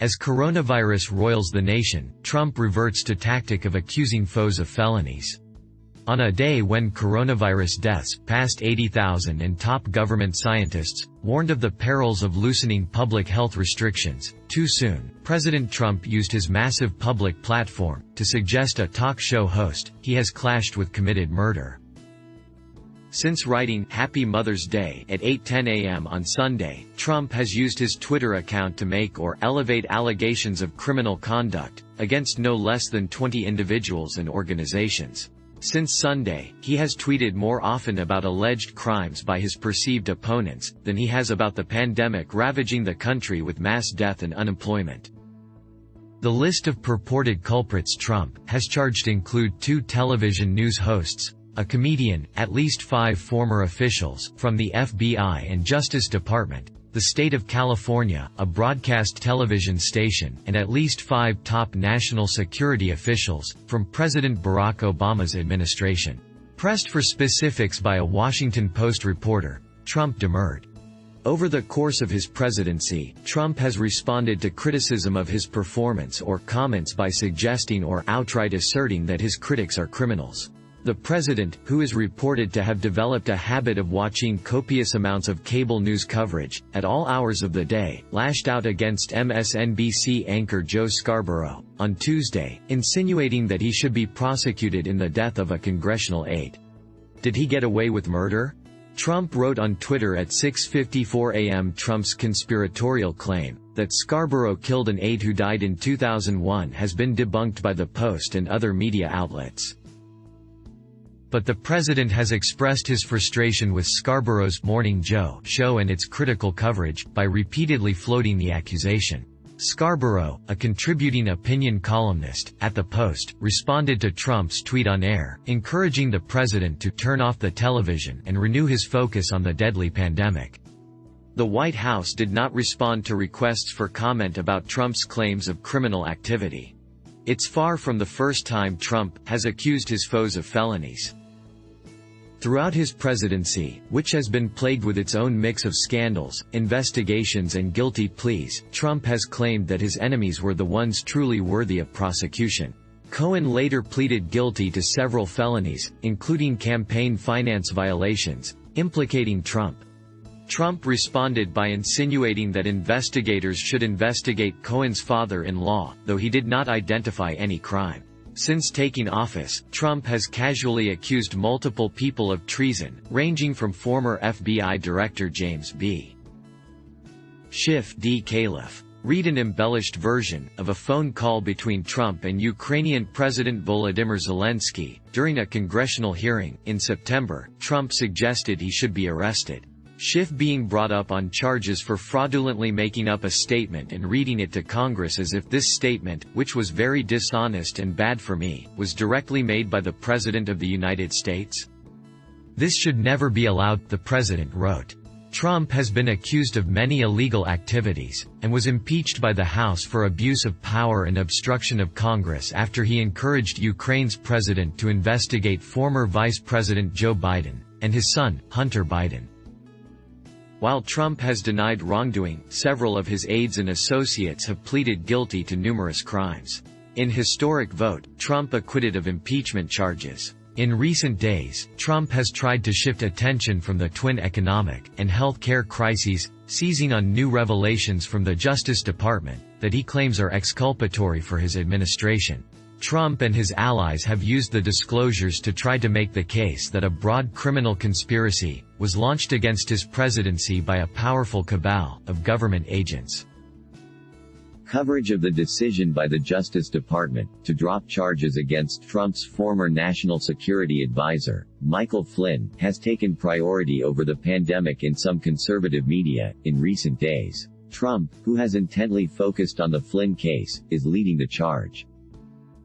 As coronavirus roils the nation, Trump reverts to tactic of accusing foes of felonies. On a day when coronavirus deaths passed 80,000 and top government scientists warned of the perils of loosening public health restrictions too soon, President Trump used his massive public platform to suggest a talk show host he has clashed with committed murder. Since writing "Happy Mother's Day" at 8:10 a.m. on Sunday, Trump has used his Twitter account to make or elevate allegations of criminal conduct against no less than 20 individuals and organizations. Since Sunday, he has tweeted more often about alleged crimes by his perceived opponents than he has about the pandemic ravaging the country with mass death and unemployment. The list of purported culprits Trump has charged include 2 television news hosts, a comedian, at least 5 former officials from the FBI and Justice Department, the state of California, a broadcast television station, and at least 5 top national security officials from President Barack Obama's administration. Pressed for specifics by a Washington Post reporter, Trump demurred. Over the course of his presidency, Trump has responded to criticism of his performance or comments by suggesting or outright asserting that his critics are criminals. The president, who is reported to have developed a habit of watching copious amounts of cable news coverage at all hours of the day, lashed out against MSNBC anchor Joe Scarborough on Tuesday, insinuating that he should be prosecuted in the death of a congressional aide. Did he get away with murder? Trump wrote on Twitter at 6:54 a.m. Trump's conspiratorial claim that Scarborough killed an aide who died in 2001 has been debunked by the Post and other media outlets. But the president has expressed his frustration with Scarborough's Morning Joe show and its critical coverage by repeatedly floating the accusation. Scarborough, a contributing opinion columnist at the Post, responded to Trump's tweet on air, encouraging the president to turn off the television and renew his focus on the deadly pandemic. The White House did not respond to requests for comment about Trump's claims of criminal activity. It's far from the first time Trump has accused his foes of felonies. Throughout his presidency, which has been plagued with its own mix of scandals, investigations and guilty pleas, Trump has claimed that his enemies were the ones truly worthy of prosecution. Cohen later pleaded guilty to several felonies, including campaign finance violations, implicating Trump. Trump responded by insinuating that investigators should investigate Cohen's father-in-law, though he did not identify any crime. Since taking office, Trump has casually accused multiple people of treason, ranging from former FBI Director James B. Schiff D. Califf. Read an embellished version of a phone call between Trump and Ukrainian President Volodymyr Zelensky. During a congressional hearing in September, Trump suggested he should be arrested. Schiff being brought up on charges for fraudulently making up a statement and reading it to Congress as if this statement, which was very dishonest and bad for me, was directly made by the President of the United States. This should never be allowed, the president wrote. Trump has been accused of many illegal activities, and was impeached by the House for abuse of power and obstruction of Congress after he encouraged Ukraine's president to investigate former Vice President Joe Biden and his son, Hunter Biden. While Trump has denied wrongdoing, several of his aides and associates have pleaded guilty to numerous crimes. In historic vote, Trump acquitted of impeachment charges. In recent days, Trump has tried to shift attention from the twin economic and health care crises, seizing on new revelations from the Justice Department that he claims are exculpatory for his administration. Trump and his allies have used the disclosures to try to make the case that a broad criminal conspiracy was launched against his presidency by a powerful cabal of government agents. Coverage of the decision by the Justice Department to drop charges against Trump's former national security advisor, Michael Flynn, has taken priority over the pandemic in some conservative media in recent days. Trump, who has intently focused on the Flynn case, is leading the charge.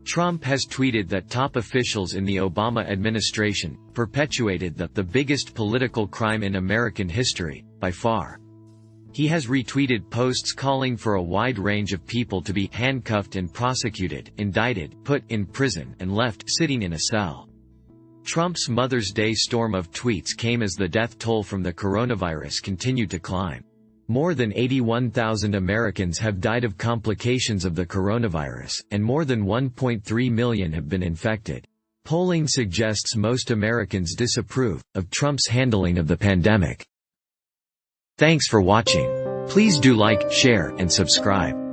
Trump has tweeted that top officials in the Obama administration perpetuated the biggest political crime in American history, by far. He has retweeted posts calling for a wide range of people to be handcuffed and prosecuted, indicted, put in prison, and left sitting in a cell. Trump's Mother's Day storm of tweets came as the death toll from the coronavirus continued to climb. More than 81,000 Americans have died of complications of the coronavirus, and more than 1.3 million have been infected. Polling suggests most Americans disapprove of Trump's handling of the pandemic. Thanks for watching. Please do like, share, and subscribe.